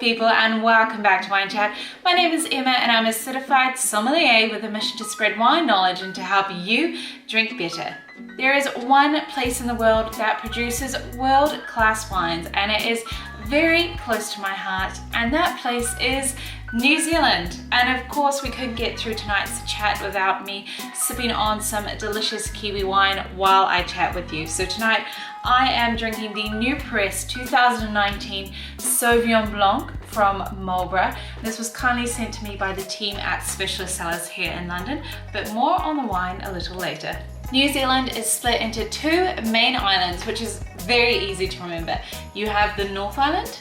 people, and welcome back to Wine Chat. My name is Emma and I'm a certified sommelier with a mission to spread wine knowledge and to help you drink better. There is one place in the world that produces world-class wines, and it is very close to my heart, and that place is New Zealand. And of course we couldn't get through tonight's chat without me sipping on some delicious Kiwi wine while I chat with you. So tonight I am drinking the New Press 2019 Sauvignon Blanc from Marlborough. This was kindly sent to me by the team at Specialist Cellars here in London, but more on the wine a little later. New Zealand is split into two main islands, which is very easy to remember. You have the North Island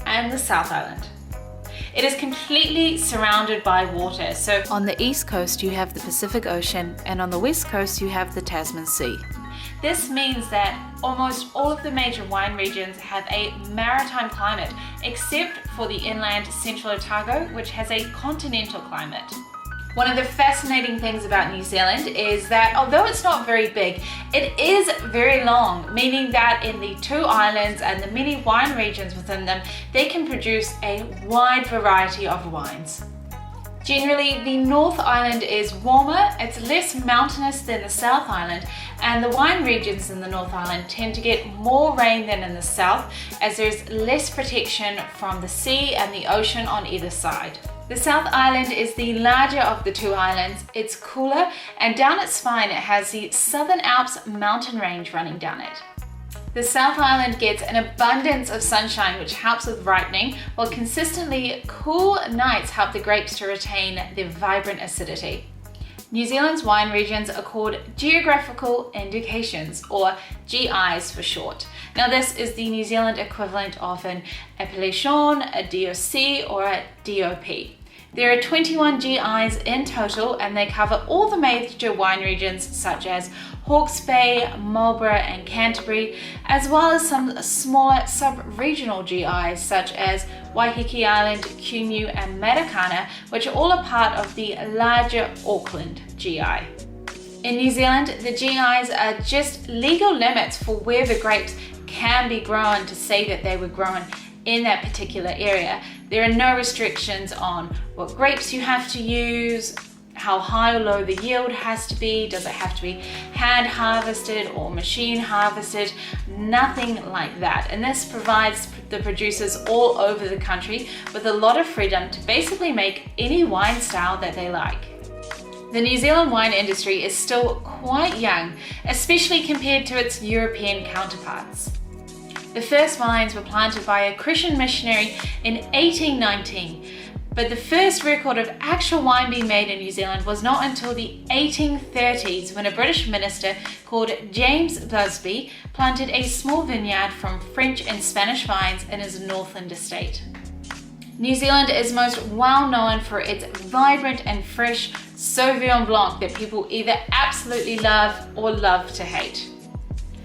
and the South Island. It is completely surrounded by water. So on the east coast you have the Pacific Ocean, and on the west coast you have the Tasman Sea. This means that almost all of the major wine regions have a maritime climate, except for the inland central Otago, which has a continental climate. One of the fascinating things about New Zealand is that although it's not very big, it is very long, meaning that in the two islands and the many wine regions within them, they can produce a wide variety of wines. Generally, the North Island is warmer, it's less mountainous than the South Island, and the wine regions in the North Island tend to get more rain than in the South, as there's less protection from the sea and the ocean on either side. The South Island is the larger of the two islands. It's cooler, and down its spine it has the Southern Alps mountain range running down it. The South Island gets an abundance of sunshine, which helps with ripening, while consistently cool nights help the grapes to retain their vibrant acidity. New Zealand's wine regions are called Geographical Indications, or GIs for short. Now this is the New Zealand equivalent of an appellation, a DOC, or a DOP. There are 21 GIs in total, and they cover all the major wine regions such as Hawke's Bay, Marlborough and Canterbury, as well as some smaller sub-regional GIs such as Waiheke Island, Cuneo and Matakana, which are all a part of the larger Auckland GI. In New Zealand, the GIs are just legal limits for where the grapes can be grown to say that they were grown in that particular area. There are no restrictions on what grapes you have to use, how high or low the yield has to be, does it have to be hand harvested or machine harvested, nothing like that. And this provides the producers all over the country with a lot of freedom to basically make any wine style that they like. The New Zealand wine industry is still quite young, especially compared to its European counterparts. The first vines were planted by a Christian missionary in 1819, but the first record of actual wine being made in New Zealand was not until the 1830s, when a British minister called James Busby planted a small vineyard from French and Spanish vines in his Northland estate. New Zealand is most well known for its vibrant and fresh Sauvignon Blanc that people either absolutely love or love to hate.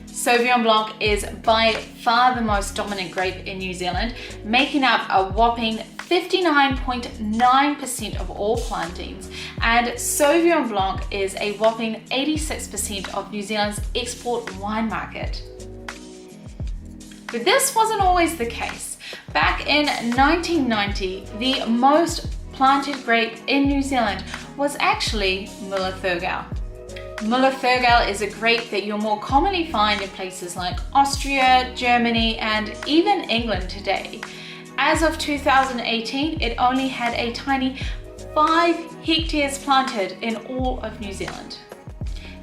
Sauvignon Blanc is by far the most dominant grape in New Zealand, making up a whopping 59.9% of all plantings, and Sauvignon Blanc is a whopping 86% of New Zealand's export wine market. But this wasn't always the case. Back in 1990, the most planted grape in New Zealand was actually Muller Thurgau. Muller Thurgau is a grape that you'll more commonly find in places like Austria, Germany, and even England today. As of 2018, it only had a tiny 5 hectares planted in all of New Zealand.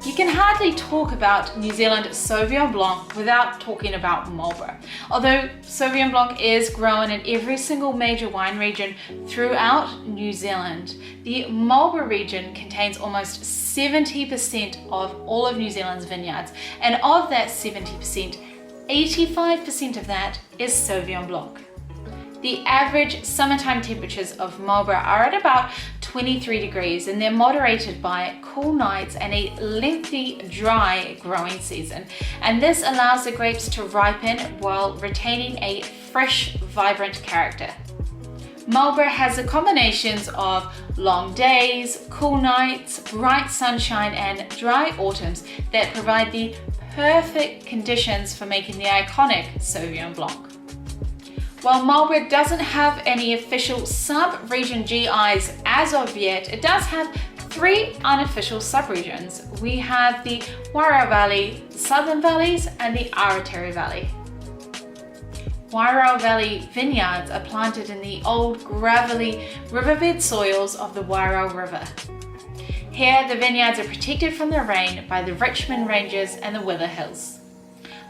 You can hardly talk about New Zealand Sauvignon Blanc without talking about Marlborough. Although Sauvignon Blanc is grown in every single major wine region throughout New Zealand, the Marlborough region contains almost 70% of all of New Zealand's vineyards, and of that 70%, 85% of that is Sauvignon Blanc. The average summertime temperatures of Marlborough are at about 23 degrees, and they're moderated by cool nights and a lengthy dry growing season. And this allows the grapes to ripen while retaining a fresh, vibrant character. Marlborough has the combinations of long days, cool nights, bright sunshine and dry autumns that provide the perfect conditions for making the iconic Sauvignon Blanc. While Marlborough doesn't have any official sub-region GIs as of yet, it does have 3 unofficial sub-regions. We have the Wairau Valley, the Southern Valleys, and the Awatere Valley. Wairau Valley vineyards are planted in the old gravelly riverbed soils of the Wairau River. Here, the vineyards are protected from the rain by the Richmond Ranges and the Wither Hills.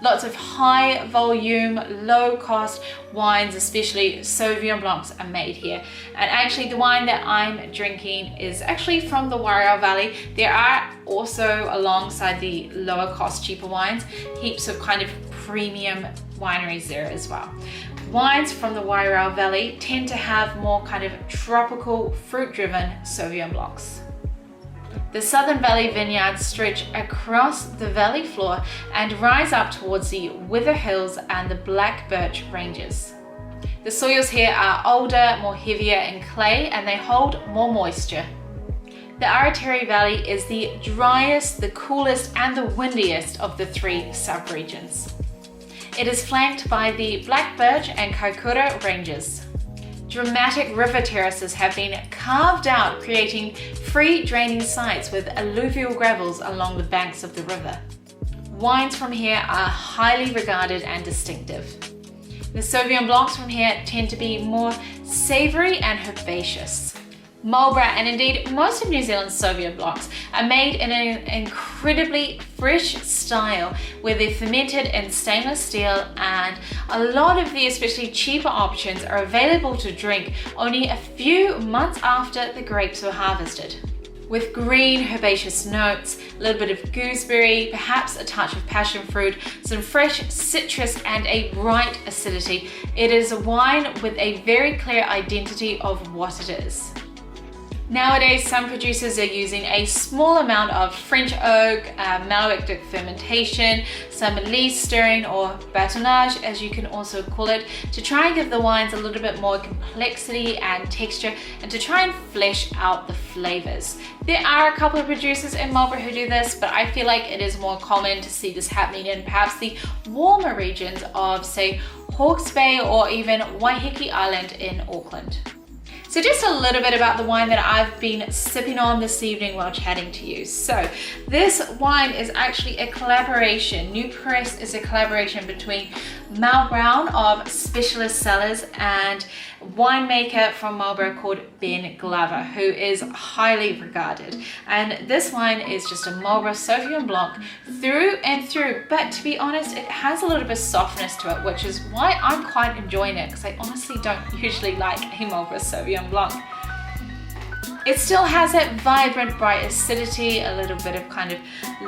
Lots of high volume, low cost wines, especially Sauvignon Blancs, are made here. And actually the wine that I'm drinking is actually from the Wairau Valley. There are also, alongside the lower cost, cheaper wines, heaps of kind of premium wineries there as well. Wines from the Wairau Valley tend to have more kind of tropical, fruit-driven Sauvignon Blancs. The Southern Valley vineyards stretch across the valley floor and rise up towards the Wither Hills and the Black Birch Ranges. The soils here are older, more heavier in clay, and they hold more moisture. The Awatere Valley is the driest, the coolest, and the windiest of the 3 sub-regions. It is flanked by the Black Birch and Kaikoura ranges. Dramatic river terraces have been carved out, creating free draining sites with alluvial gravels along the banks of the river. Wines from here are highly regarded and distinctive. The Sauvignon Blancs from here tend to be more savoury and herbaceous. Marlborough, and indeed most of New Zealand's Sauvignon Blancs, are made in an incredibly fresh style where they're fermented in stainless steel, and a lot of the especially cheaper options are available to drink only a few months after the grapes were harvested. With green herbaceous notes, a little bit of gooseberry, perhaps a touch of passion fruit, some fresh citrus, and a bright acidity, it is a wine with a very clear identity of what it is. Nowadays, some producers are using a small amount of French oak, maloactic fermentation, some lees stirring, or batonnage as you can also call it, to try and give the wines a little bit more complexity and texture, and to try and flesh out the flavors. There are a couple of producers in Marlborough who do this, but I feel like it is more common to see this happening in perhaps the warmer regions of, say, Hawke's Bay or even Waiheke Island in Auckland. So just a little bit about the wine that I've been sipping on this evening while chatting to you. So this wine is actually a collaboration. New Press is a collaboration between Mal Brown of Specialist Cellars and winemaker from Marlborough called Ben Glover, who is highly regarded. And this wine is just a Marlborough Sauvignon Blanc through and through, but to be honest, it has a little bit of softness to it, which is why I'm quite enjoying it, because I honestly don't usually like a Marlborough Sauvignon Blanc. It still has that vibrant, bright acidity, a little bit of kind of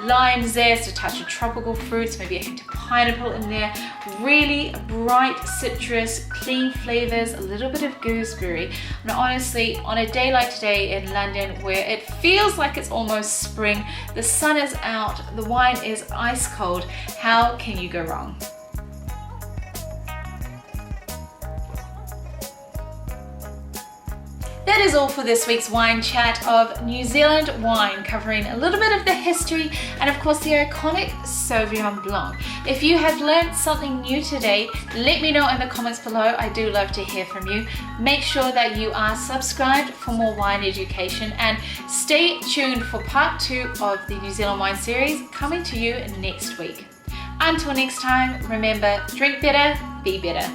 lime zest, a touch of tropical fruits, maybe a hint of pineapple in there, really bright citrus, clean flavors, a little bit of gooseberry. And honestly, on a day like today in London, where it feels like it's almost spring, the sun is out, the wine is ice cold, how can you go wrong? That is all for this week's wine chat of New Zealand wine, covering a little bit of the history and of course the iconic Sauvignon Blanc. If you have learned something new today, let me know in the comments below. I do love to hear from you. Make sure that you are subscribed for more wine education, and stay tuned for part 2 of the New Zealand wine series coming to you next week. Until next time, remember, drink better, be better.